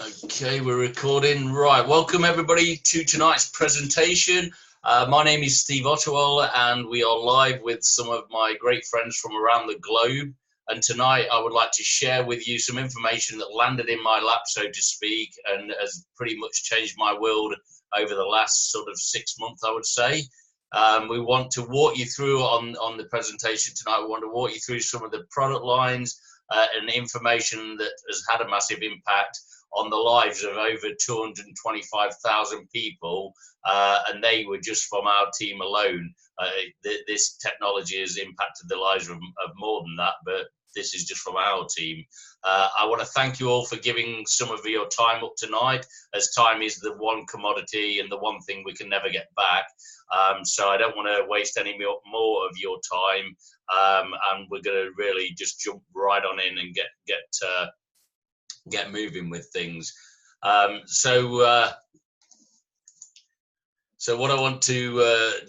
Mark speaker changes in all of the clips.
Speaker 1: Okay, we're recording. Right, welcome everybody to tonight's presentation. My name is Steve Ottewell and we are live with some of my great friends from around the globe. And tonight I would like to share with you some information that landed in my lap, so to speak, and has pretty much changed my world over the last sort of 6 months, I would say. We want to walk you through on the presentation tonight. We want to walk you through some of the product lines and information that has had a massive impact on the lives of over 225,000 people, and they were just from our team alone. This technology has impacted the lives of more than that, but this is just from our team. I want to thank you all for giving some of your time up tonight, as time is the one commodity and the one thing we can never get back. So I don't want to waste any more of your time, and we're going to really just jump right on in and get moving with things. So what I want to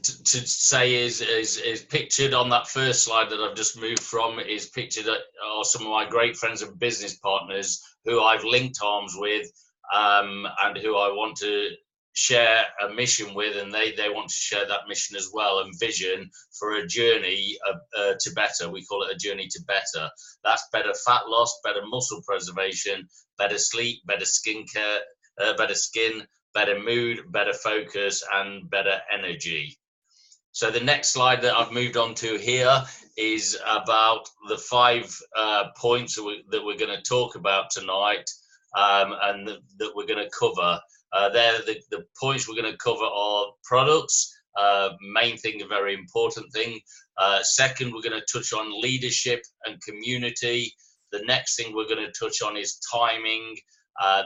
Speaker 1: say is pictured on that first slide that I've just moved from, is pictured are some of my great friends and business partners who I've linked arms with, and who I want to share a mission with, and they want to share that mission as well, and vision for a journey to better. We call it a journey to better. That's better fat loss, better muscle preservation, better sleep, better skincare, better skin, better mood, better focus, and better energy. So the next slide that I've moved on to here is about the 5 points that we're going to talk about tonight, and that we're going to cover. The points we're going to cover are products, main thing, a very important thing. Second, we're going to touch on leadership and community. The next thing we're going to touch on is timing,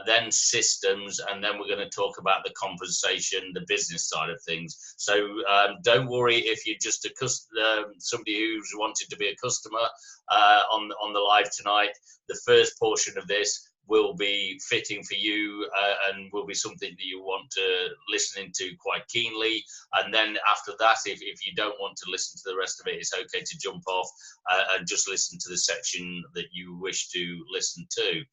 Speaker 1: then systems, and then we're going to talk about the compensation, the business side of things. So don't worry if you're just somebody who's wanted to be a customer on the live tonight. The first portion of this will be fitting for you, and will be something that you want to listen into quite keenly. And then after that, if you don't want to listen to the rest of it, it's okay to jump off and just listen to the section that you wish to listen to.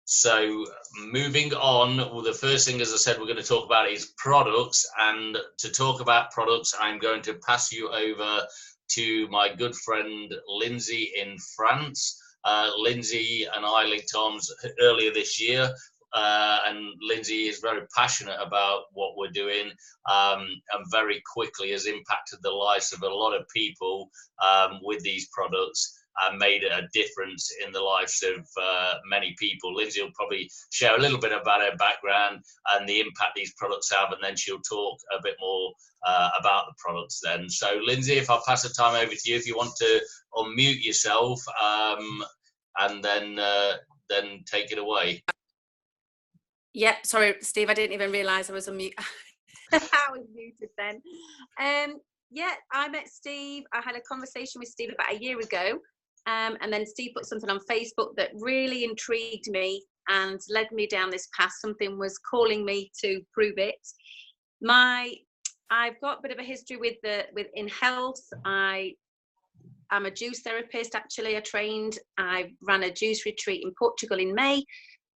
Speaker 1: So moving on, well, the first thing, as I said, we're going to talk about is products. And to talk about products, I'm going to pass you over to my good friend Lindsey in France. Lindsey and I linked arms earlier this year, and Lindsey is very passionate about what we're doing, and very quickly has impacted the lives of a lot of people with these products, and made a difference in the lives of many people. Lindsey will probably share a little bit about her background and the impact these products have, and then she'll talk a bit more about the products then. So Lindsey, if I pass the time over to you, if you want to unmute yourself, and then take it away.
Speaker 2: Yeah, sorry, Steve, I didn't even realise I was on mute. I was muted then. Yeah, I met Steve. I had a conversation with Steve about a year ago, and then Steve put something on Facebook that really intrigued me and led me down this path. Something was calling me to Pruvit. I've got a bit of a history in health. I'm a juice therapist, actually. I ran a juice retreat in Portugal in May.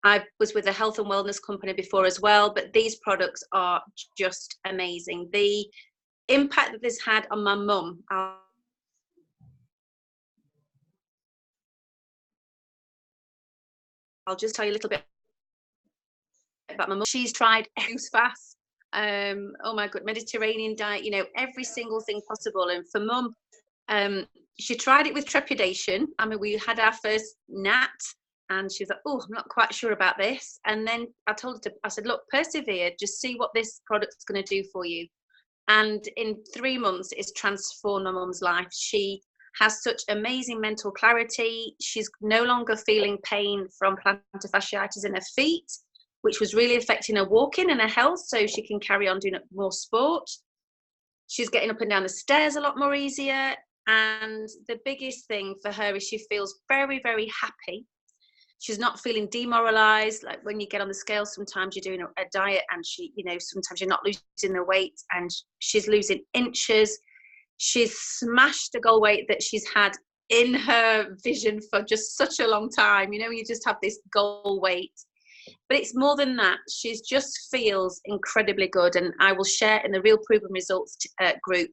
Speaker 2: I was with a health and wellness company before as well, but these products are just amazing. The impact that this had on my mum, I'll just tell you a little bit about my mum. She's tried juice fast, oh my god, Mediterranean diet, every single thing possible. And for mum, she tried it with trepidation. I mean, we had our first nat, and she was like, oh, I'm not quite sure about this. And then I told her, I said, look, persevere, just see what this product's going to do for you. And in 3 months, it's transformed my mum's life. She has such amazing mental clarity. She's no longer feeling pain from plantar fasciitis in her feet, which was really affecting her walking and her health, so she can carry on doing more sport. She's getting up and down the stairs a lot more easier. And the biggest thing for her is she feels very, very happy. She's not feeling demoralized. Like when you get on the scale, sometimes you're doing a diet and sometimes you're not losing the weight, and she's losing inches. She's smashed the goal weight that she's had in her vision for just such a long time. You just have this goal weight. But it's more than that. She just feels incredibly good. And I will share in the Real Proven Results group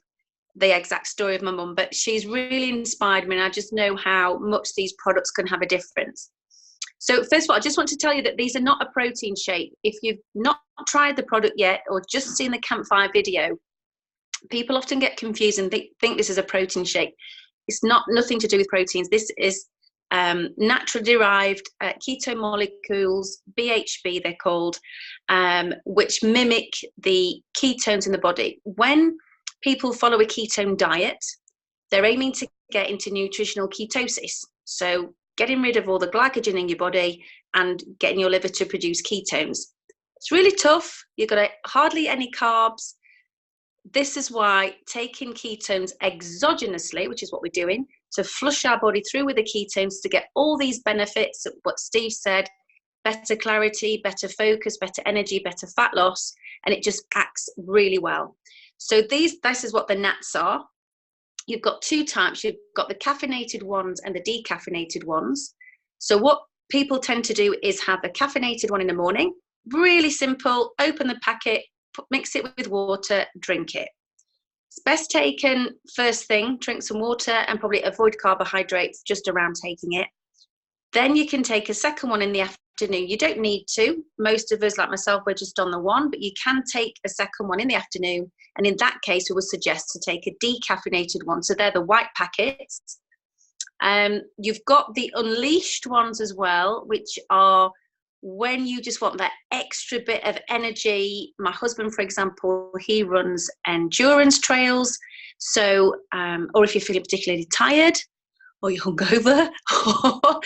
Speaker 2: the exact story of my mum. But she's really inspired me, and I just know how much these products can have a difference. So first of all, I just want to tell you that these are not a protein shake. If you've not tried the product yet or just seen the campfire video, people often get confused and think this is a protein shake. It's nothing to do with proteins. This is naturally derived ketone molecules, BHB they're called, which mimic the ketones in the body. When people follow a ketone diet, they're aiming to get into nutritional ketosis. So getting rid of all the glycogen in your body and getting your liver to produce ketones. It's really tough. You've got hardly any carbs. This is why taking ketones exogenously, which is what we're doing, to flush our body through with the ketones to get all these benefits, what Steve said, better clarity, better focus, better energy, better fat loss, and it just acts really well. So this is what the NATs are. You've got two types. You've got the caffeinated ones and the decaffeinated ones. So what people tend to do is have a caffeinated one in the morning. Really simple. Open the packet, mix it with water, drink it. It's best taken first thing, drink some water and probably avoid carbohydrates just around taking it. Then you can take a second one in the afternoon. You don't need to. Most of us, like myself, we're just on the one, but you can take a second one in the afternoon. And in that case, we would suggest to take a decaffeinated one. So they're the white packets. You've got the unleashed ones as well, which are when you just want that extra bit of energy. My husband, for example, he runs endurance trails. So, or if you're feeling particularly tired, or you're hungover, or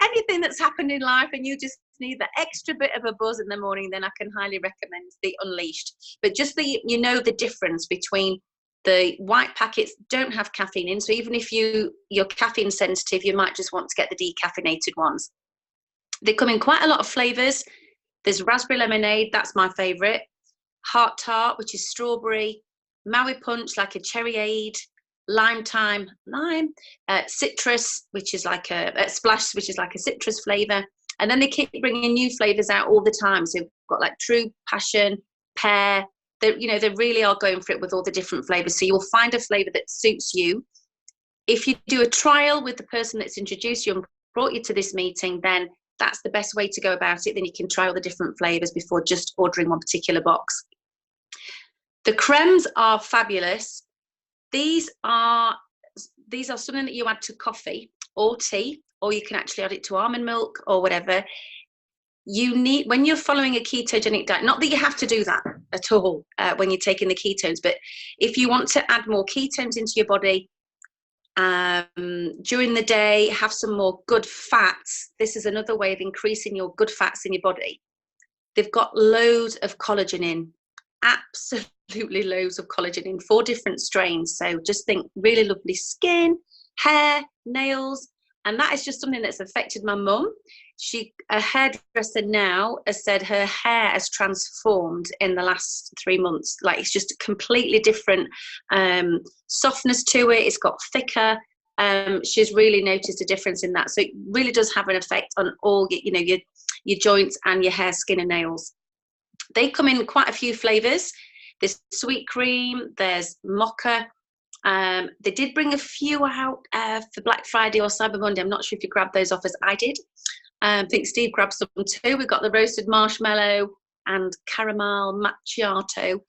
Speaker 2: anything that's happened in life and you just need the extra bit of a buzz in the morning, then I can highly recommend the Unleashed. But just you know the difference between the white packets don't have caffeine in, so even if you're caffeine sensitive, you might just want to get the decaffeinated ones. They come in quite a lot of flavours. There's raspberry lemonade, that's my favourite. Heart tart, which is strawberry. Maui punch, like a cherryade. Lime, citrus, which is like a splash, which is like a citrus flavour. And then they keep bringing new flavours out all the time. So you've got like true passion, pear. They really are going for it with all the different flavours. So you'll find a flavour that suits you. If you do a trial with the person that's introduced you and brought you to this meeting, then that's the best way to go about it. Then you can try all the different flavours before just ordering one particular box. The cremes are fabulous. These are something that you add to coffee or tea, or you can actually add it to almond milk or whatever. You need, when you're following a ketogenic diet, not that you have to do that at all when you're taking the ketones, but if you want to add more ketones into your body during the day, have some more good fats. This is another way of increasing your good fats in your body. They've got loads of collagen in, absolutely loads of collagen in, 4 different strains. So just think really lovely skin, hair, nails. And that is just something that's affected my mum. A hairdresser now has said her hair has transformed in the last 3 months. Like, it's just a completely different softness to it. It's got thicker. She's really noticed a difference in that. So it really does have an effect on all your joints and your hair, skin and nails. They come in quite a few flavours. There's sweet cream, there's mocha. They did bring a few out for Black Friday or Cyber Monday. I'm not sure if you grabbed those offers. I did. I think Steve grabbed some too. We've got the roasted marshmallow and caramel macchiato.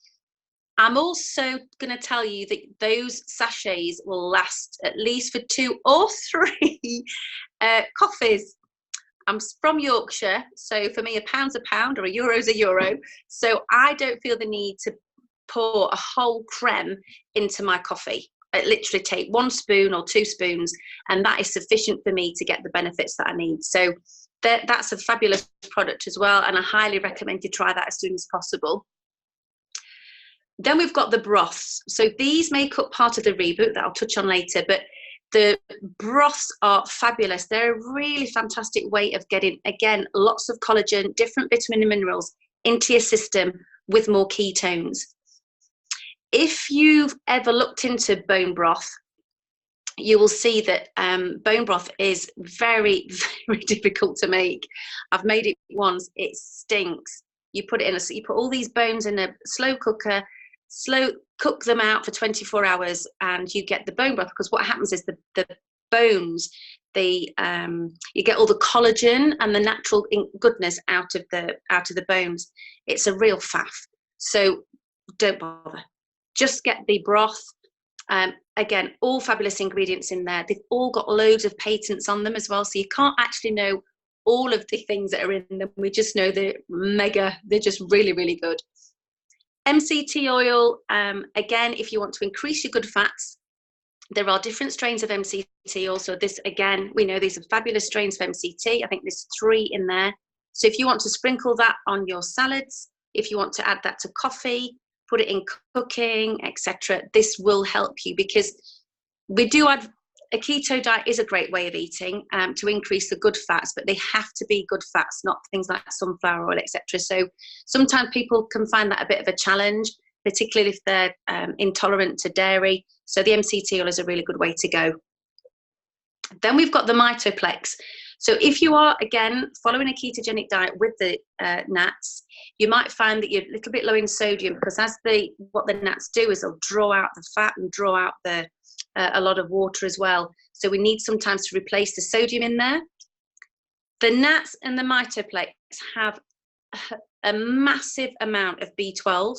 Speaker 2: I'm also going to tell you that those sachets will last at least for 2 or 3 coffees. I'm from Yorkshire, so for me, £1's a pound or €1's a euro. So I don't feel the need to pour a whole creme into my coffee. I literally take 1 spoon or 2 spoons, and that is sufficient for me to get the benefits that I need. So that's a fabulous product as well, and I highly recommend you try that as soon as possible. Then we've got the broths. So these make up part of the reboot that I'll touch on later, but the broths are fabulous. They're a really fantastic way of getting, again, lots of collagen, different vitamin and minerals into your system with more ketones. If you've ever looked into bone broth, you will see that bone broth is very, very difficult to make. I've made it once, it stinks. You put it in you put all these bones in a slow cooker, cook them out for 24 hours, and you get the bone broth, because what happens is the bones, you get all the collagen and the natural goodness out of the bones. It's a real faff. So don't bother. Just get the broth. Again, all fabulous ingredients in there. They've all got loads of patents on them as well, so you can't actually know all of the things that are in them. We just know they're just really, really good. MCT oil, again, if you want to increase your good fats, there are different strains of MCT oil. So this, again, we know these are fabulous strains of MCT. I think there's 3 in there. So if you want to sprinkle that on your salads, if you want to add that to coffee, put it in cooking, etc., this will help you, because we do add, a keto diet is a great way of eating to increase the good fats, but they have to be good fats, not things like sunflower oil, etc. So sometimes people can find that a bit of a challenge, particularly if they're intolerant to dairy. So the MCT oil is a really good way to go. Then we've got the Mitoplex. So if you are, again, following a ketogenic diet with the nuts, you might find that you're a little bit low in sodium, because what the nuts do is they'll draw out the fat and draw out a lot of water as well. So we need sometimes to replace the sodium in there. The nuts and the Mitoplex have a massive amount of B12.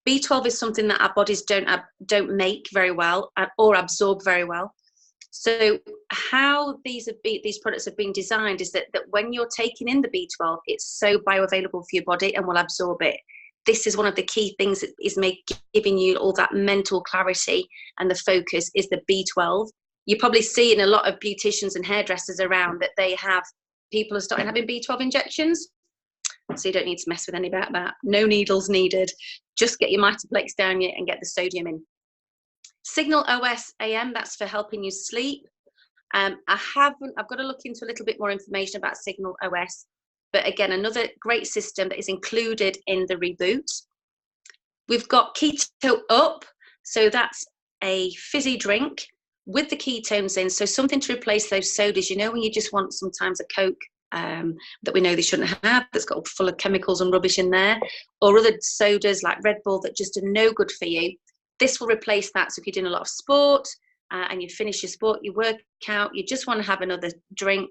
Speaker 2: B12 is something that our bodies don't make very well or absorb very well. So how these products have been designed is that when you're taking in the B12, it's so bioavailable for your body and will absorb it. This is one of the key things that is giving you all that mental clarity, and the focus is the B12. You probably see in a lot of beauticians and hairdressers around that people are starting having B12 injections. So you don't need to mess with any about that. No needles needed. Just get your Mitoplex down and get the sodium in. Signal OS AM, that's for helping you sleep. I've got to look into a little bit more information about Signal OS, but again, another great system that is included in the reboot. We've got Keto Up, so that's a fizzy drink with the ketones in, so something to replace those sodas. You know, when you just want sometimes a Coke that we know they shouldn't have, that's got full of chemicals and rubbish in there, or other sodas like Red Bull that just are no good for you. This will replace that. So if you're doing a lot of sport and you finish your sport, you work out, you just want to have another drink,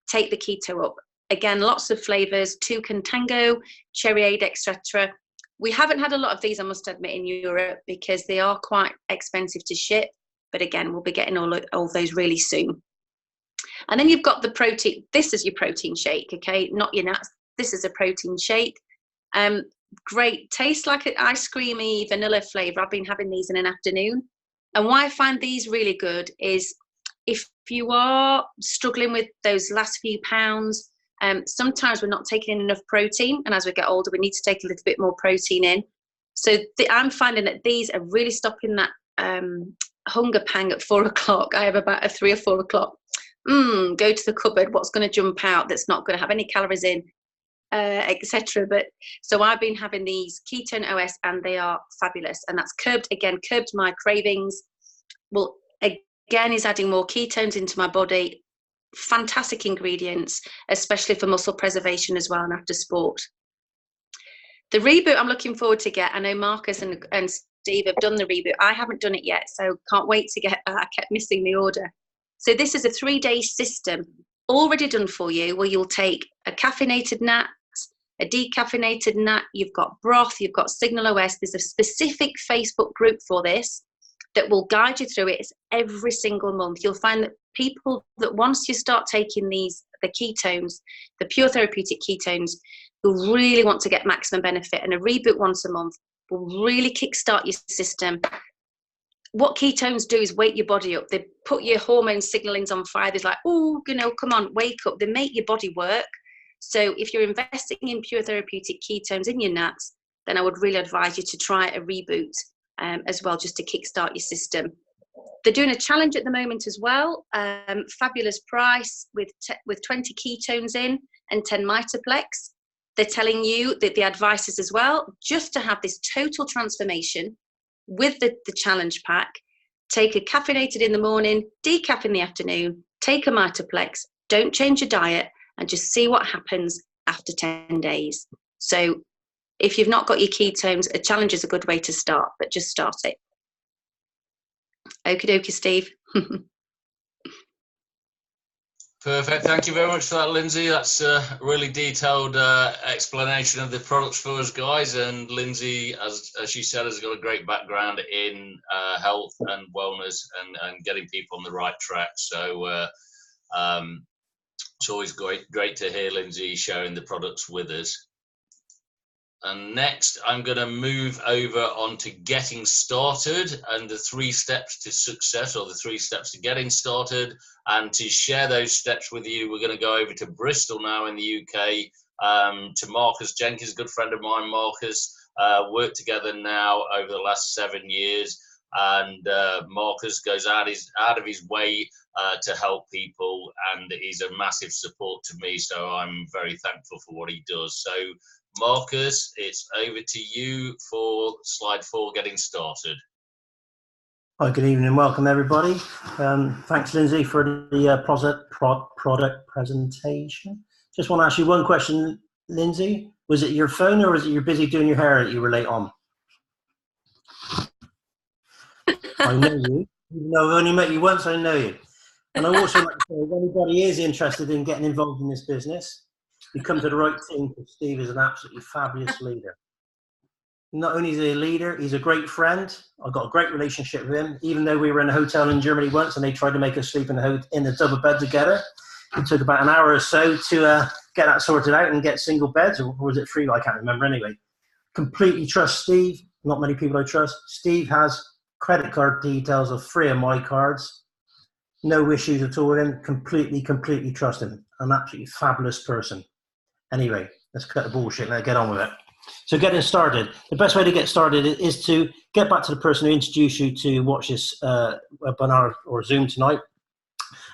Speaker 2: take the Keto Up. Again, lots of flavors, Toucan Tango, Cherryade, etc. We haven't had a lot of these, I must admit, in Europe, because they are quite expensive to ship. But again, we'll be getting all those really soon. And then you've got the protein. This is your protein shake, okay? Not your nuts. This is a protein shake. Great, tastes like an ice creamy vanilla flavor. I've been having these in an afternoon, and why I find these really good is if you are struggling with those last few pounds, sometimes we're not taking in enough protein, and as we get older we need to take a little bit more protein in. So I'm finding that these are really stopping that hunger pang at 4 o'clock. I have about a 3 or 4 o'clock. Go to the cupboard, what's going to jump out that's not going to have any calories in, etc. But so I've been having these Ketone OS, and they are fabulous, and that's curbed my cravings. Well, again, is adding more ketones into my body. Fantastic ingredients, especially for muscle preservation as well, and after sport. The reboot I'm looking forward to get. I know Marcus and Steve have done the reboot. I haven't done it yet, so can't wait to get I kept missing the order. So this is a 3-day system already done for you, where you'll take a caffeinated nut, a decaffeinated nut, you've got broth, you've got Signal OS. There's a specific Facebook group for this that will guide you through it. It's every single month. You'll find that people that once you start taking the ketones, the pure therapeutic ketones, who really want to get maximum benefit, and a reboot once a month will really kickstart your system. What ketones do is wake your body up. They put your hormone signalings on fire. There's like, oh, come on, wake up. They make your body work. So if you're investing in pure therapeutic ketones in your nuts, then I would really advise you to try a reboot as well, just to kickstart your system. They're doing a challenge at the moment as well. Fabulous price with 20 ketones in and 10 Mitoplex. They're telling you that the advice is as well, just to have this total transformation with the challenge pack. take a caffeinated in the morning, decaf in the afternoon, take a Mitoplex, don't change your diet, and just see what happens after 10 days. So if you've not got your ketones, a challenge is a good way to start, but just start it. Okie dokie, Steve.
Speaker 1: Perfect. Thank you very much for that, Lindsay. That's a really detailed explanation of the products for us guys. And Lindsay, as she said, has got a great background in health and wellness and getting people on the right track. So it's always great to hear Lindsay sharing the products with us. And next, I'm going to move over onto getting started and the 3 steps to success, or the 3 steps to getting started. And to share those steps with you, we're going to go over to Bristol now in the UK, to Marcus Jenkins, good friend of mine. Marcus, worked together now over the last 7 years. And Marcus goes out of his way to help people, and he's a massive support to me. So I'm very thankful for what he does. So Marcus, it's over to you for slide 4, getting started.
Speaker 3: Hi, good evening and welcome everybody. Thanks Lindsay for the product presentation. Just want to ask you one question, Lindsay. Was it your phone or was it you're busy doing your hair that you were late on? I know you. Even though I've only met you once, I know you. And I also like to say, if anybody is interested in getting involved in this business, you come to the right team, because Steve is an absolutely fabulous leader. Not only is he a leader, he's a great friend. I've got a great relationship with him. Even though we were in a hotel in Germany once and they tried to make us sleep in a double bed together, it took about an hour or so to get that sorted out and get single beds, or was it free? I can't remember anyway. Completely trust Steve. Not many people I trust. Steve has credit card details of 3 of my cards. No issues at all with him. Completely trust him. An absolutely fabulous person. Anyway, let's cut the bullshit and let's get on with it. So getting started. The best way to get started is to get back to the person who introduced you to watch this webinar or Zoom tonight,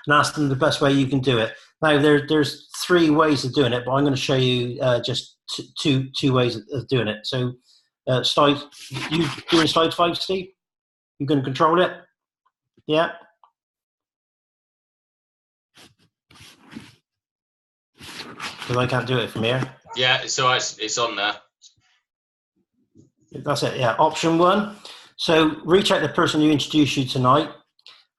Speaker 3: and ask them the best way you can do it. Now, there's 3 ways of doing it, but I'm going to show you just two ways of doing it. So you doing slide 5, Steve? You going to control it? Yeah? Because I can't do it from here.
Speaker 1: Yeah, so it's on there.
Speaker 3: That's it, yeah. Option 1. So reach out to the person who introduced you tonight,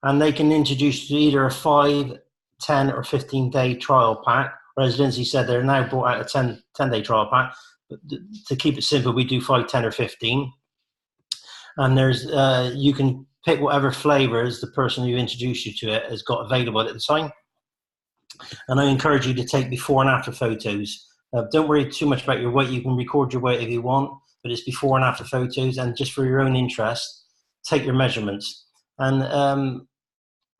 Speaker 3: and they can introduce you to either a 5, 10, or 15-day trial pack. Or as Lindsay said, they're now brought out a 10-day trial pack. But to keep it simple, we do 5, 10, or 15. And there's you can pick whatever flavors the person who introduced you to it has got available at the time. And I encourage you to take before and after photos. Don't worry too much about your weight. You can record your weight if you want, but it's before and after photos. And just for your own interest, take your measurements. And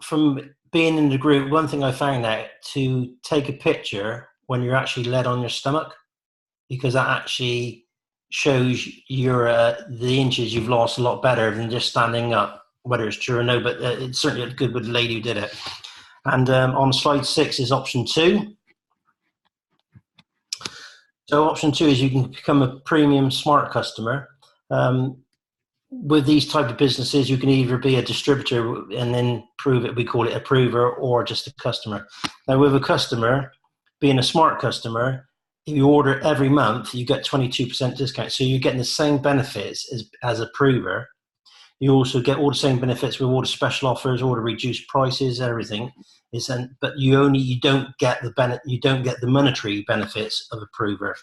Speaker 3: from being in the group, one thing I found out, to take a picture when you're actually led on your stomach, because that actually shows your the inches you've lost a lot better than just standing up, whether it's true or no, but it's certainly good with the lady who did it. And on slide 6 is option 2. So option 2 is you can become a premium smart customer. With these type of businesses, you can either be a distributor and then Pruvit, we call it a prover, or just a customer. Now with a customer, being a smart customer, if you order every month, you get 22% discount. So you're getting the same benefits as a prover. You also get all the same benefits with all the special offers, all the reduced prices, everything. But you don't get the monetary benefits of a prover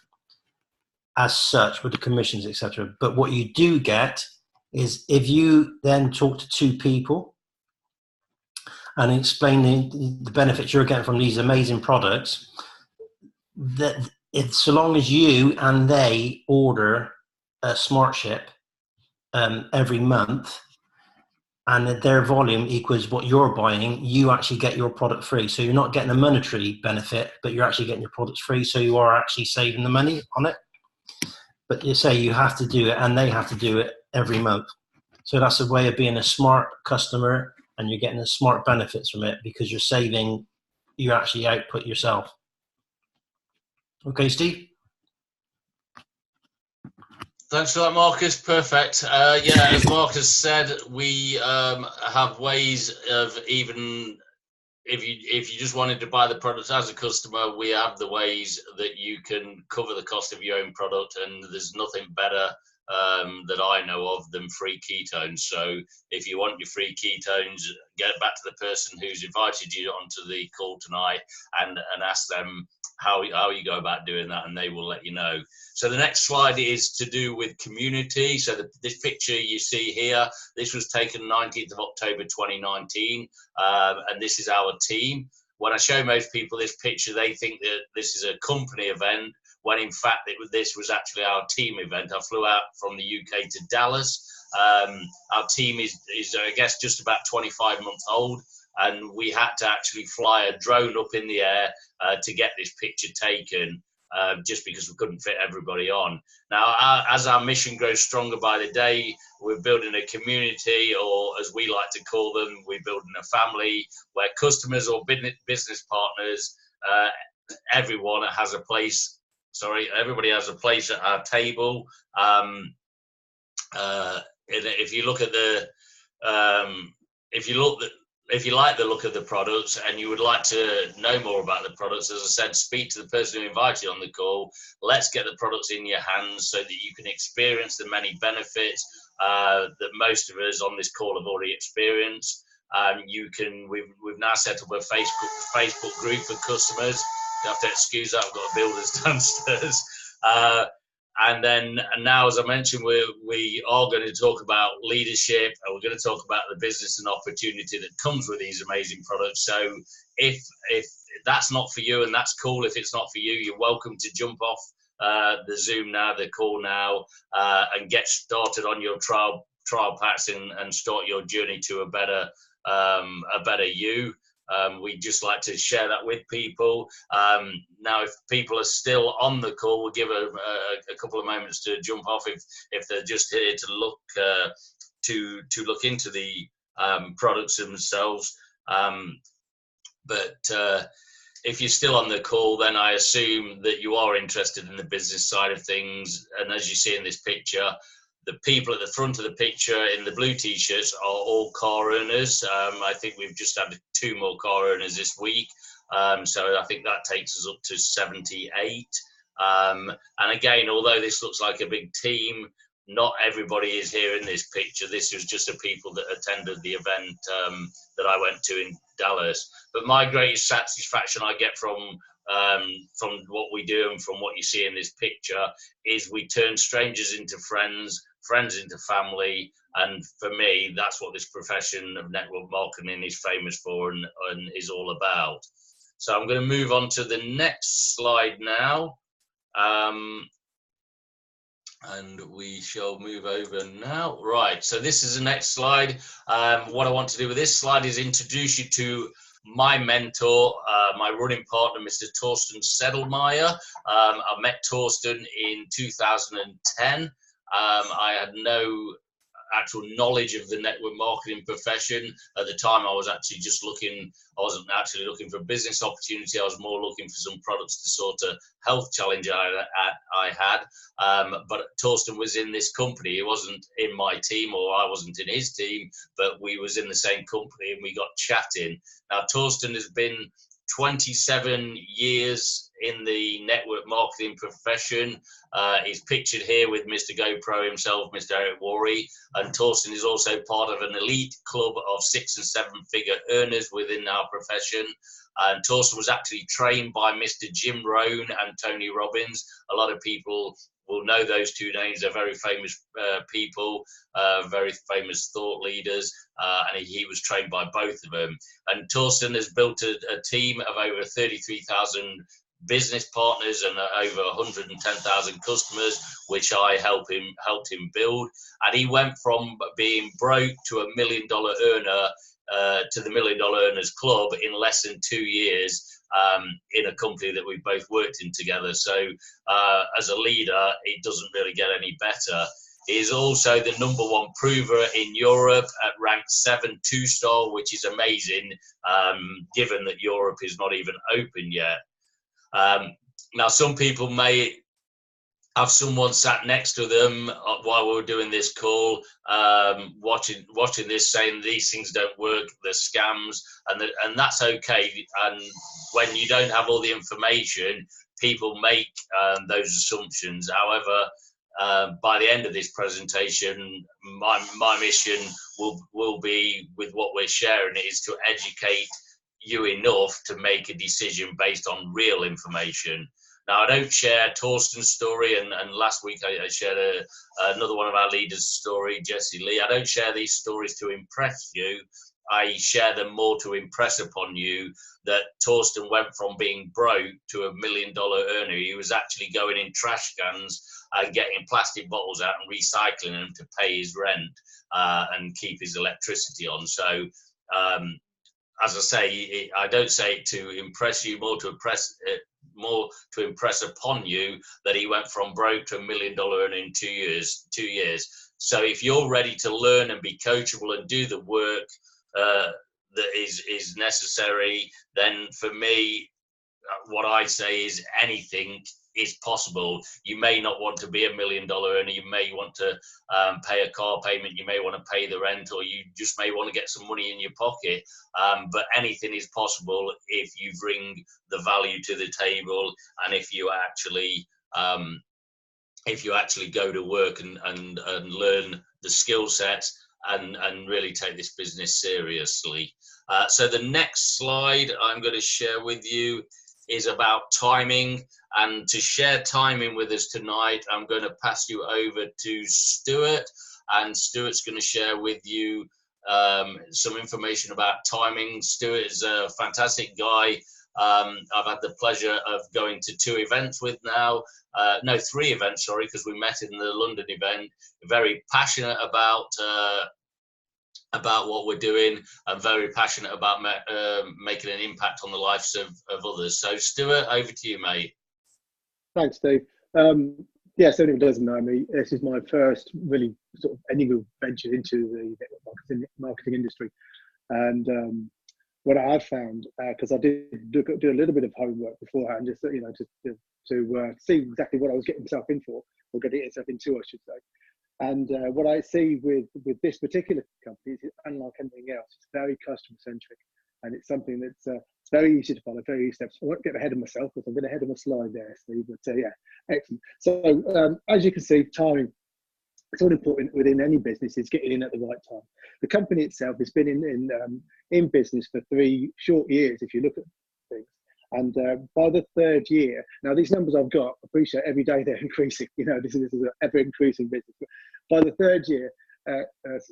Speaker 3: as such with the commissions, etc. But what you do get is, if you then talk to 2 people and explain the benefits you're getting from these amazing products, that it's so long as you and they order a smart ship every month, and their volume equals what you're buying, you actually get your product free. So you're not getting a monetary benefit, but you're actually getting your products free. So you are actually saving the money on it. But you say you have to do it, and they have to do it every month. So that's a way of being a smart customer, and you're getting the smart benefits from it because you're saving, you actually output yourself. Okay, Steve?
Speaker 1: Thanks for that, Marcus. Perfect. Yeah, as Marcus said, we have ways of, even if you just wanted to buy the product as a customer, we have the ways that you can cover the cost of your own product, and there's nothing better that I know of than free ketones. So if you want your free ketones, get back to the person who's invited you onto the call tonight and ask them how you go about doing that, and they will let you know. So the next slide is to do with community. So this picture you see here, this was taken 19th of October 2019, and this is our team. When I show most people this picture, they think that this is a company event, when in fact this was actually our team event. I flew out from the UK to Dallas. Our team is I guess just about 25 months old, and we had to actually fly a drone up in the air to get this picture taken, just because we couldn't fit everybody on. Now, as our mission grows stronger by the day, we're building a community, or as we like to call them, we're building a family where customers or business partners, everyone has a place. Everybody has a place at our table. If you look at the, if you like the look of the products and you would like to know more about the products, as I said, speak to the person who invited you on the call. Let's get the products in your hands so that you can experience the many benefits that most of us on this call have already experienced. We've now set up a Facebook group for customers. You have to excuse that, I've got builders downstairs. And now, as I mentioned, we are going to talk about leadership, and we're going to talk about the business and opportunity that comes with these amazing products. So if that's not for you, and that's cool, if it's not for you, you're welcome to jump off the Zoom now, the call now, and get started on your trial packs and start your journey to a better you. We just like to share that with people. Now, if people are still on the call, we'll give a couple of moments to jump off if they're just here to look into the products themselves. But if you're still on the call, then I assume that you are interested in the business side of things. And as you see in this picture, the people at the front of the picture in the blue t-shirts are all car owners. I think we've just had 2 more car owners this week. So I think that takes us up to 78. And again, although this looks like a big team, not everybody is here in this picture. This was just the people that attended the event that I went to in Dallas. But my greatest satisfaction I get from what we do and from what you see in this picture is we turn strangers into friends into family, and for me that's what this profession of network marketing is famous for and is all about. So I'm going to move on to the next slide now, and we shall move over now. Right, so this is the next slide. What I want to do with this slide is introduce you to my mentor, my running partner, Mr. Torsten Sedelmeier. I met Torsten in 2010. I had no actual knowledge of the network marketing profession. At the time, I was actually just looking, I wasn't actually looking for a business opportunity. I was more looking for some products to sort of health challenge I had. But Torsten was in this company. He wasn't in my team, or I wasn't in his team, but we was in the same company and we got chatting. Now, Torsten has been 27 years in the network marketing profession. He's pictured here with Mr. GoPro himself, Mr. Eric Worre, and Torsten is also part of an elite club of 6- and 7-figure earners within our profession. And Torsten was actually trained by Mr. Jim Rohn and Tony Robbins. A lot of people will know those 2 names. They're very famous people, very famous thought leaders, and he was trained by both of them. And Torsten has built a team of over 33,000 business partners and over 110,000 customers, which I helped him build. And he went from being broke to a $1 million earner to the $1 Million Earners Club in less than 2 years, in a company that we both worked in together. So as a leader, it doesn't really get any better. He is also the #1 prover in Europe at rank 7 2-star, which is amazing, given that Europe is not even open yet. Now, some people may have someone sat next to them while we were doing this call, watching this, saying these things don't work, they're scams, and that's okay. And when you don't have all the information, people make those assumptions. However, by the end of this presentation, my mission will be, with what we're sharing, is to educate you enough to make a decision based on real information. Now, I don't share Torsten's story, and last week I shared another one of our leaders' story, Jesse Lee. I don't share these stories to impress you. I share them more to impress upon you that Torsten went from being broke to $1 million earner. He was actually going in trash cans and getting plastic bottles out and recycling them to pay his rent and keep his electricity on. So, as I say, I don't say it to impress you, more to impress upon you that he went from broke to $1 million earner in 2 years. 2 years. So if you're ready to learn and be coachable and do the work that is necessary, then for me, what I say is anything is possible. You may not want to be $1 million earner. You may want to pay a car payment. You may want to pay the rent, or you just may want to get some money in your pocket. But anything is possible if you bring the value to the table, and if you actually go to work and learn the skill sets and really take this business seriously. So the next slide I'm going to share with you is about timing. And to share timing with us tonight, I'm going to pass you over to Stuart, and Stuart's going to share with you some information about timing. Stuart is a fantastic guy. I've had the pleasure of going to 2 events with now, no, 3 events, sorry, because we met in the London event. Very passionate about what we're doing, and very passionate about making an impact on the lives of others. So Stuart, over to you, mate.
Speaker 4: Thanks, Steve. Yes, anyone who doesn't know me, this is my first really sort of any real venture into the marketing industry. And what I have found, because I did do a little bit of homework beforehand, just to see exactly what I was getting myself in for, or getting myself into, I should say. And what I see with this particular company is, unlike anything else, it's very customer centric, and it's something that's it's very easy to follow, very easy steps. I won't get ahead of myself because I'm going ahead of my slide there, Steve. But yeah, excellent. So as you can see, timing. It's all important within any business, is getting in at the right time. The company itself has been in business for 3 short years, if you look at things. And by the 3rd year, now these numbers I've got, I appreciate every day they're increasing. You know, this is an ever increasing business. But by the 3rd year,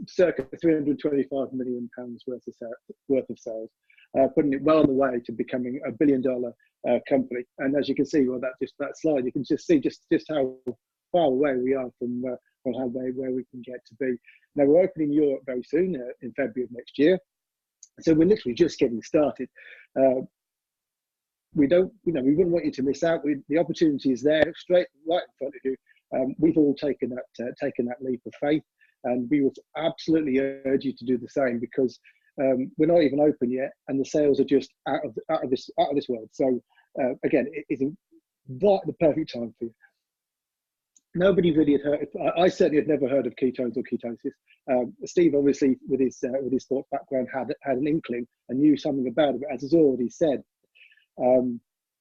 Speaker 4: circa £325 million worth of sales, putting it well on the way to becoming a $1 billion company. And as you can see, well, that slide, you can just see just how far away we are from where we can get to be. Now we're opening Europe very soon, in February of next year. So we're literally just getting started. We wouldn't want you to miss out. The opportunity is there, right in front of you. We've all taken that leap of faith, and we would absolutely urge you to do the same, because we're not even open yet, and the sales are just out of this world. So again, it is right the perfect time for you. Nobody really had heard. I certainly had never heard of ketones or ketosis. Steve, obviously, with his sports background, had an inkling and knew something about it. But as he's already said,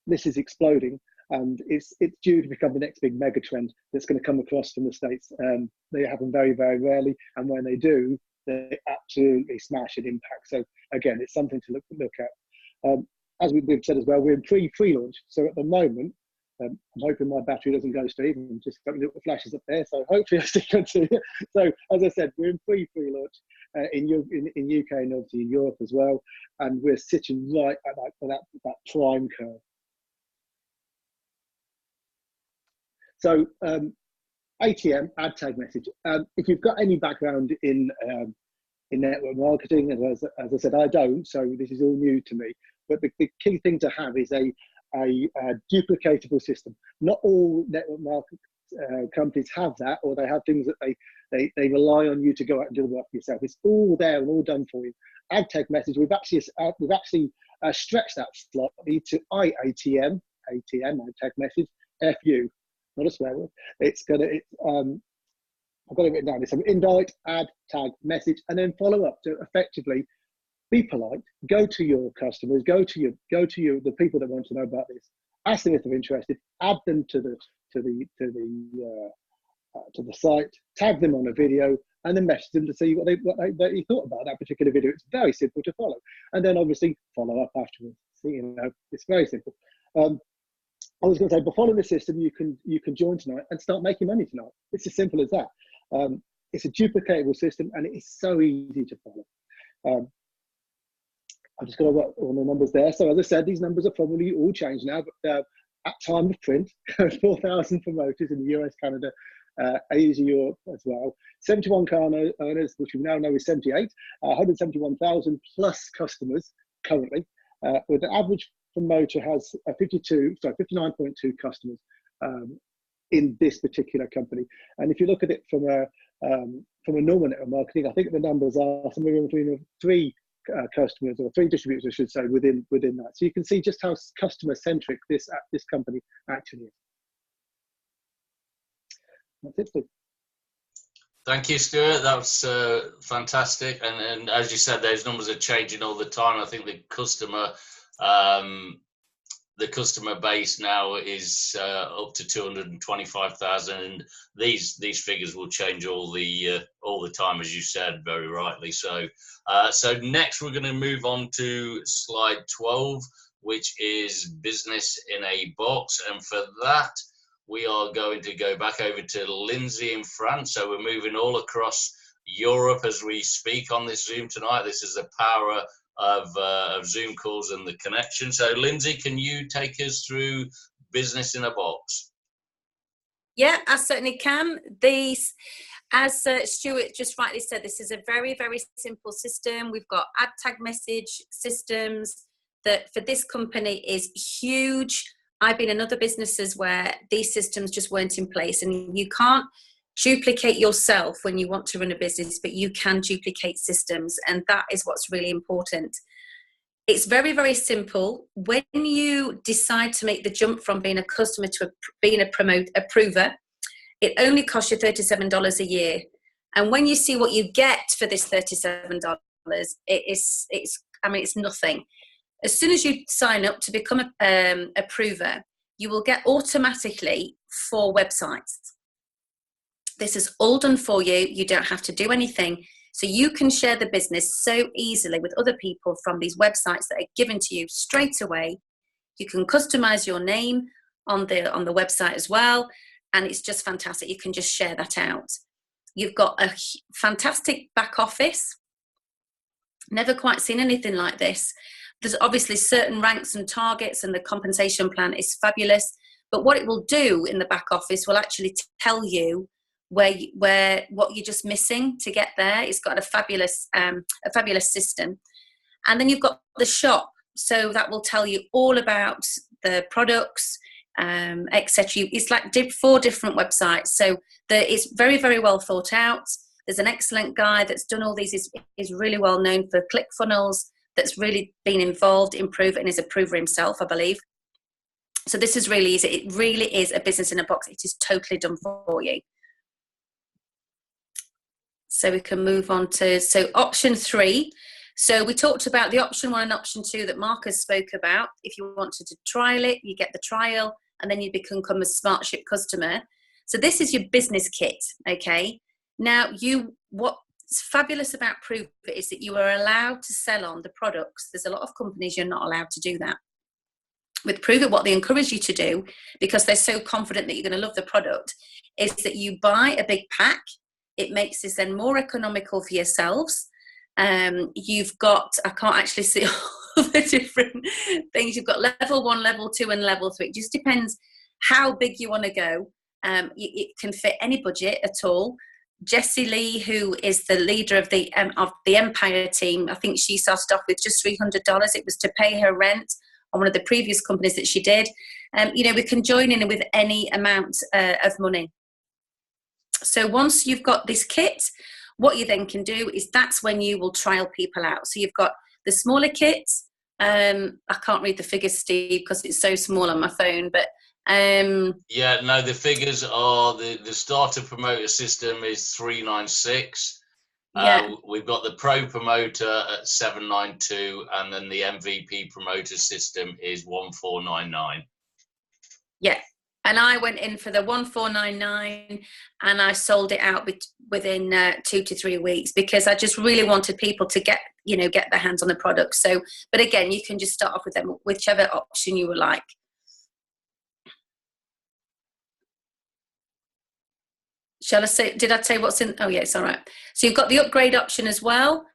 Speaker 4: this is exploding, and it's due to become the next big mega trend that's going to come across from the States. They happen very, very rarely, and when they do, they absolutely smash and impact. So again, it's something to look at. As we've said as well, we're in pre-launch. So at the moment, I'm hoping my battery doesn't go, Steve. I'm just got little flashes up there, so hopefully I stick onto it. So as I said, we're in pre-launch in UK and obviously in Europe as well, and we're sitting right at that prime curve. So ATM, ad tag message. If you've got any background in network marketing, as I said, I don't, so this is all new to me. But the key thing to have is a duplicatable system. Not all network market companies have that, or they have things that they rely on you to go out and do the work for yourself. It's all there and all done for you. Ad tag message, we've actually stretched that slightly to IATM, ad tag message, FU. not a swear word. It's gonna. I've got it written down. It's an invite, add, tag, message, and then follow up to effectively be polite. Go to your customers. Go to the people that want to know about this. Ask them if they're interested. Add them to the site. Tag them on a video, and then message them to see what they thought about that particular video. It's very simple to follow, and then obviously follow up afterwards. See, it's very simple. I was going to say, but following the system, you can join tonight and start making money tonight. It's as simple as that. It's a duplicatable system, and it is so easy to follow. I'm just going to work on the numbers there. So as I said, these numbers are probably all changed now, but at time of print, 4,000 promoters in the US, Canada, Asia, Europe as well. 71 car owners, which we now know is 78, 171,000 plus customers currently, with the average promoter has 59.2 customers in this particular company. And if you look at it from a normal network marketing, I think the numbers are somewhere in between 3 customers, or 3 distributors, I should say, within that. So you can see just how customer centric this company actually is. That's it, Steve.
Speaker 1: Thank you, Stuart. That was fantastic. And as you said, those numbers are changing all the time. I think the customer base now is up to 225,000, and these figures will change all the time, as you said very rightly. So next we're going to move on to slide 12, which is business in a box, and for that we are going to go back over to Lindsey in France. So we're moving all across Europe as we speak on this Zoom tonight. This is the power of Zoom calls and the connection. So Lindsey, can you take us through business in a box?
Speaker 2: Yeah, I certainly can. These, as Stuart just rightly said, this is a very, very simple system. We've got add, tag, message systems that for this company is huge. I've been in other businesses where these systems just weren't in place, and you can't duplicate yourself when you want to run a business, but you can duplicate systems, and that is what's really important. It's very, very simple. When you decide to make the jump from being a customer to being a prover, it only costs you $37 a year. And when you see what you get for this $37, it's nothing. As soon as you sign up to become a prover, you will get automatically 4 websites. This is all done for you. You don't have to do anything. So you can share the business so easily with other people from these websites that are given to you straight away. You can customize your name on the website as well. And it's just fantastic. You can just share that out. You've got a fantastic back office. Never quite seen anything like this. There's obviously certain ranks and targets, and the compensation plan is fabulous. But what it will do in the back office will actually tell you what you're just missing to get there. It's got a fabulous system. And then you've got the shop, so that will tell you all about the products, etc. It's like 4 different websites, so it's very, very well thought out. There's an excellent guy that's done all these, is really well known for ClickFunnels, that's really been involved in Pruvit and is a prover himself, I believe. So this is really easy. It really is a business in a box. It is totally done for you. So we can move on to option 3. So we talked about the option 1 and option 2 that Marcus spoke about. If you wanted to trial it, you get the trial, and then you become a SmartShip customer. So this is your business kit, okay? Now, what's fabulous about Pruvit is that you are allowed to sell on the products. There's a lot of companies you're not allowed to do that. With Pruvit, what they encourage you to do, because they're so confident that you're going to love the product, is that you buy a big pack. It makes this then more economical for yourselves. You've got, I can't actually see all the different things. You've got level 1, level 2, and level 3. It just depends how big you want to go. It can fit any budget at all. Jessie Lee, who is the leader of the Empire team, I think she started off with just $300. It was to pay her rent on one of the previous companies that she did. We can join in with any amount of money. So once you've got this kit, what you then can do is that's when you will trial people out. So you've got the smaller kits. I can't read the figures, Steve, because it's so small on my phone, but
Speaker 1: Yeah, no, the figures are the starter promoter system is 396.
Speaker 2: Yeah.
Speaker 1: We've got the pro promoter at 792, and then the MVP promoter system is 1499.
Speaker 2: Yeah. And I went in for the 1499 and I sold it out within 2 to 3 weeks, because I just really wanted people to get their hands on the product. So, but again, you can just start off with them, whichever option you would like. Shall I say, did I say what's in? Oh yeah, it's all right. So you've got the upgrade option as well.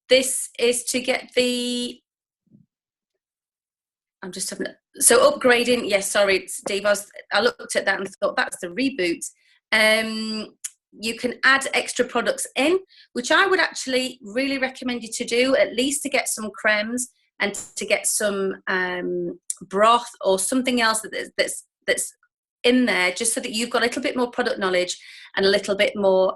Speaker 2: This is to get the, I'm just having, so upgrading, yes, sorry, Steve, I looked at that and thought that's the reboot. You can add extra products in, which I would actually really recommend you to do, at least to get some cremes and to get some broth or something else that's in there, just so that you've got a little bit more product knowledge and a little bit more,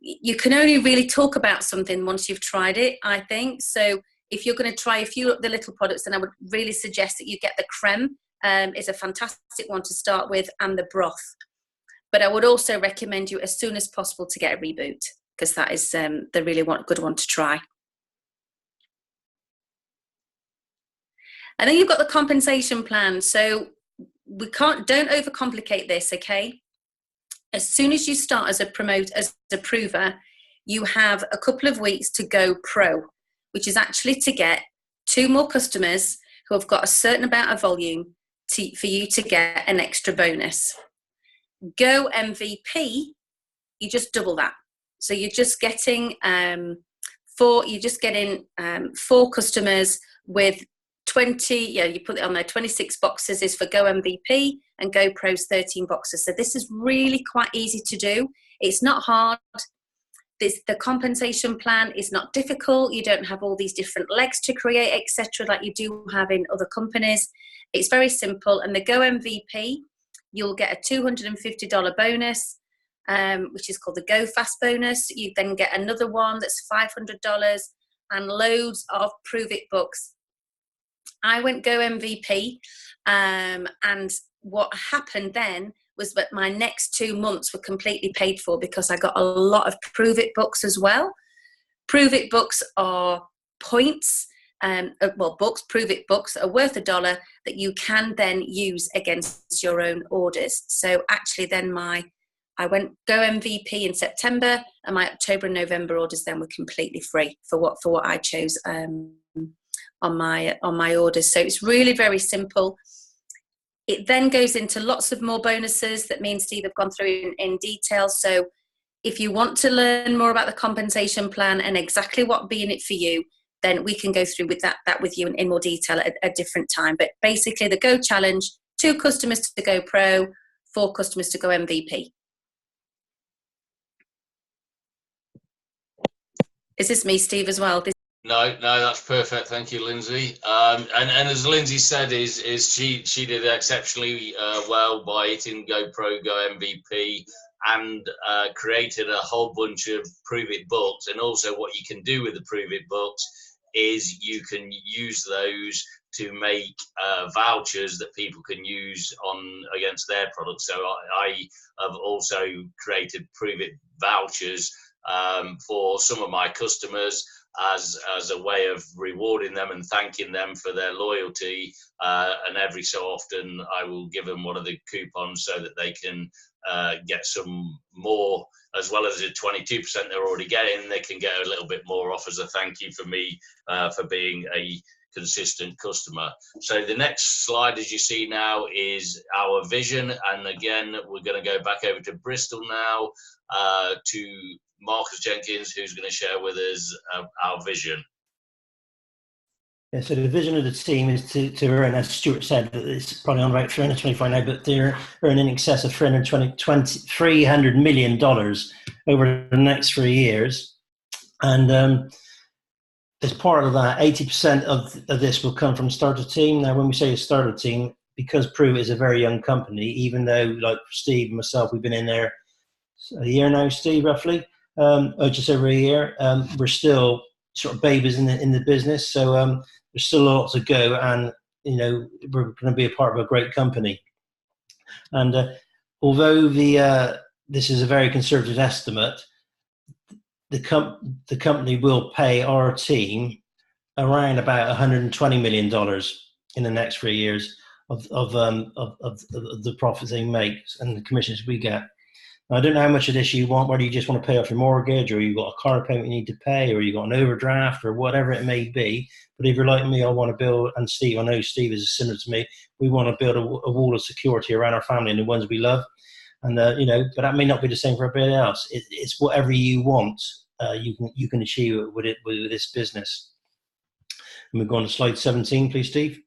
Speaker 2: you can only really talk about something once you've tried it, I think. So if you're going to try a few of the little products, then I would really suggest that you get the creme. It's a fantastic one to start with, and the broth. But I would also recommend you as soon as possible to get a reboot, because that is the really good one to try. And then you've got the compensation plan. So don't overcomplicate this, okay? As soon as you start as a prover, you have a couple of weeks to go pro, which is actually to get 2 more customers who have got a certain amount of volume for you to get an extra bonus. Go MVP, you just double that. So you're just getting 4 customers with 20, you put it on there, 26 boxes is for Go MVP, and Go Pro's 13 boxes. So this is really quite easy to do. It's not hard. The compensation plan is not difficult. You don't have all these different legs to create, etc., like you do have in other companies. It's very simple. And the Go MVP, you'll get a $250 bonus, which is called the Go Fast bonus. You then get another one that's $500 and loads of Pruvit books. I went Go MVP, and what happened then was that my next 2 months were completely paid for, because I got a lot of Pruvit books as well. Pruvit books are points, Pruvit books are worth $1 that you can then use against your own orders. So actually then I went Go MVP in September, and my October and November orders then were completely free for what I chose on my orders. So it's really very simple. It then goes into lots of more bonuses that me and Steve have gone through in detail. So if you want to learn more about the compensation plan and exactly what would be in it for you, then we can go through with that with you in more detail at a different time. But basically the Go Challenge, 2 customers to Go Pro, 4 customers to Go MVP. Is this me, Steve, as well?
Speaker 1: No, that's perfect. Thank you, Lindsay. And as Lindsay said, is she did exceptionally well by hitting Go Pro, Go MVP, and created a whole bunch of Pruvit books. And also, what you can do with the Pruvit books is you can use those to make vouchers that people can use against their products. So I have also created Pruvit vouchers for some of my customers, as a way of rewarding them and thanking them for their loyalty, and every so often I will give them one of the coupons so that they can get some more, as well as the 22% they're already getting, they can get a little bit more off as a thank you for me for being a consistent customer. So the next slide, as you see now, is our vision, and again we're going to go back over to Bristol now to Marcus Jenkins, who's going to share with us our vision.
Speaker 3: Yeah, so the vision of the team is to earn, as Stuart said, it's probably on about 325 now, but they're earning in excess of $300 million over the next 3 years. And as part of that, 80% of this will come from starter team. Now, when we say a starter team, because Pruvit is a very young company, even though, like Steve and myself, we've been in there a year now, Steve, roughly, just over a year, we're still sort of babies in the business. So there's still a lot to go, and you know, we're going to be a part of a great company. And although this is a very conservative estimate, the company will pay our team around about $120 million in the next 3 years of the profits they make and the commissions we get. Now, I don't know how much of this you want, whether you just want to pay off your mortgage, or you've got a car payment you need to pay, or you've got an overdraft, or whatever it may be. But if you're like me, I want to build, and Steve, I know Steve is similar to me, we want to build a wall of security around our family and the ones we love. And, you know, but that may not be the same for everybody else. It's whatever you want, you can achieve it with this business. And we've gone to slide 17, please, Steve.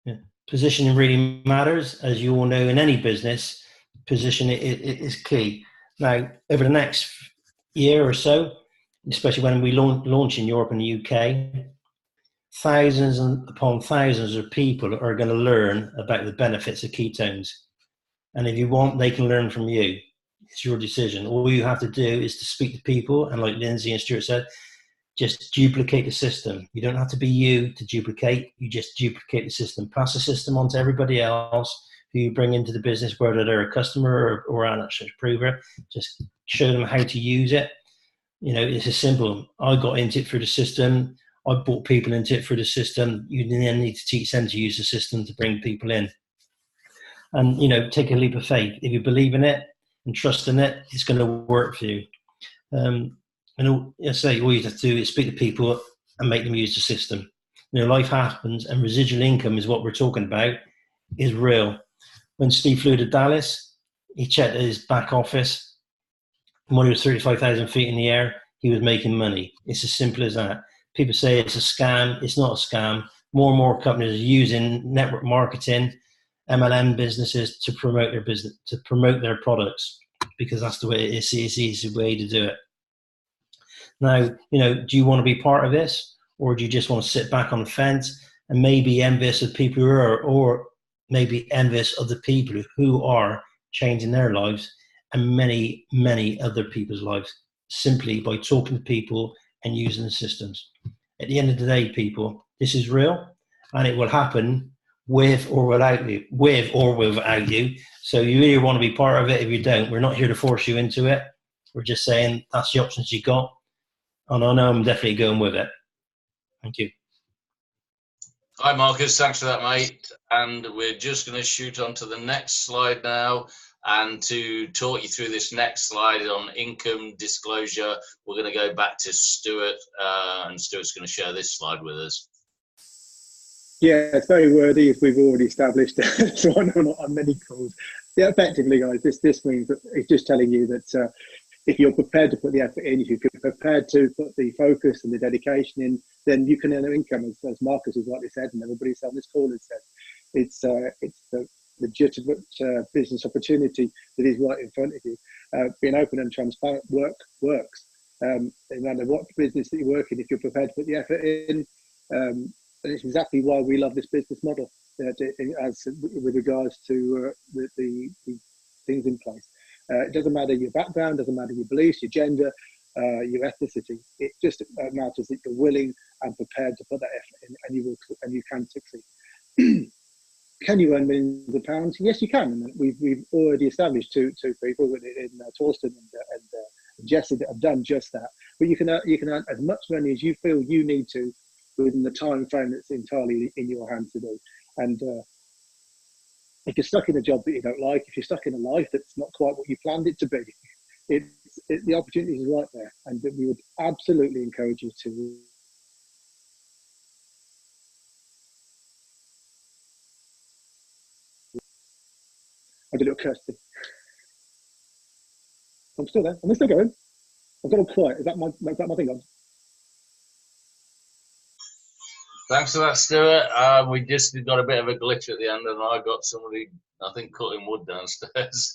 Speaker 3: Yeah. Positioning really matters, as you all know, in any business. Position is key. Now, over the next year or so, especially when we launch in Europe and the UK, thousands upon thousands of people are going to learn about the benefits of ketones. And if you want, they can learn from you. It's your decision. All you have to do is to speak to people, and like Lindsey and Stuart said, just duplicate the system. You don't have to be you to duplicate. You just duplicate the system. Pass the system on to everybody else who you bring into the business, whether they're a customer or an actual prover. Just show them how to use it. You know, it's as simple. I got into it through the system. I brought people into it through the system. You then need to teach them to use the system to bring people in. And, you know, take a leap of faith. If you believe in it and trust in it, it's going to work for you. And I say, all you have to do is speak to people and make them use the system. You know, life happens, and residual income is what we're talking about, is real. When Steve flew to Dallas, he checked his back office. And when he was 35,000 feet in the air, he was making money. It's as simple as that. People say it's a scam. It's not a scam. More and more companies are using network marketing, MLM businesses to promote their business, to promote their products, because that's the way it is. It's the easy way to do it. Now, you know, do you want to be part of this, or do you just want to sit back on the fence and maybe envious of people who are, or maybe envious of the people who are changing their lives and many, many other people's lives simply by talking to people and using the systems? At the end of the day, people, this is real, and it will happen with or without you, So you either want to be part of it. If you don't, we're not here to force you into it. We're just saying that's the options you got. And I know I'm definitely going with it. Thank you.
Speaker 1: Hi, Marcus. Thanks for that, mate. And we're just going to shoot on to the next slide now. And to talk you through this next slide on income disclosure, we're going to go back to Stuart. And Stuart's going to share this slide with us.
Speaker 4: Yeah, it's very worthy, as we've already established so on many calls. Yeah, effectively, guys, this means that it's just telling you that if you're prepared to put the effort in, if you're prepared to put the focus and the dedication in, then you can earn income, as Marcus has rightly said, and everybody on this call has said. It's the legitimate business opportunity that is right in front of you. Being open and transparent works. No matter what business that you work in, if you're prepared to put the effort in, and it's exactly why we love this business model, as with regards to the things in place. It doesn't matter your background, doesn't matter your beliefs, your gender, your ethnicity. It just matters that you're willing and prepared to put that effort in, and you can succeed. Can you earn millions of pounds? Yes, you can. And we've already established two people in Torsten and Jesse that have done just that. But you can earn as much money as you feel you need to within the time frame that's entirely in your hands to do. And if you're stuck in a job that you don't like, if you're stuck in a life that's not quite what you planned it to be, the opportunity is right there, and we would absolutely encourage you to. I did it with Kirsty. I'm still there. Am I still going? I've got all quiet. Is that my thing on?
Speaker 1: Thanks for that, Stuart. We just got a bit of a glitch at the end, and I got somebody, I think, cutting wood downstairs.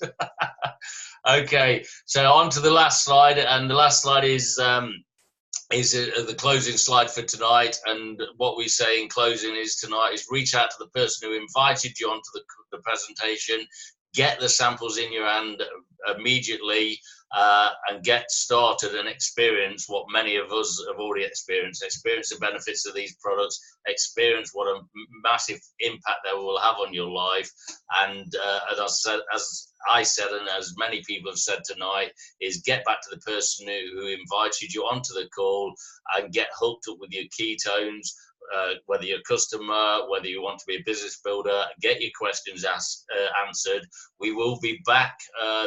Speaker 1: Okay, so on to the last slide, and the last slide is the closing slide for tonight. And what we say in closing is tonight is reach out to the person who invited you onto the presentation, get the samples in your hand immediately, and get started and experience what many of us have already experienced. Experience the benefits of these products, experience what a massive impact they will have on your life. And as I said, and as many people have said tonight, is get back to the person who invited you onto the call and get hooked up with your ketones. Whether you're a customer, whether you want to be a business builder, get your questions answered. We will be back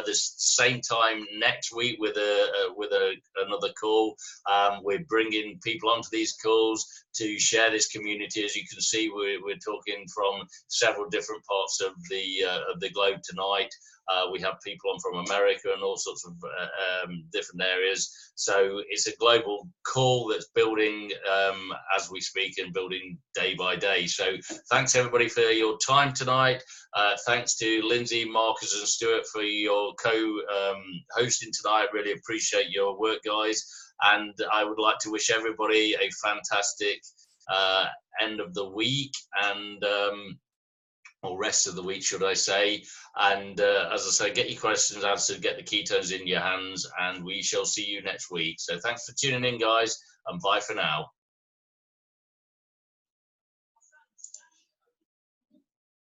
Speaker 1: the same time next week with another call. We're bringing people onto these calls to share this community. As you can see, we're talking from several different parts of the globe tonight. We have people on from America and all sorts of different areas. So it's a global call that's building as we speak and building day by day. So thanks everybody for your time tonight. Thanks to Lindsey, Marcus and Stuart for your co-hosting tonight. I really appreciate your work, guys. And I would like to wish everybody a fantastic end of the week and or rest of the week, should I say. And as I say, get your questions answered, get the ketones in your hands, and we shall see you next week. So thanks for tuning in, guys, and bye for now.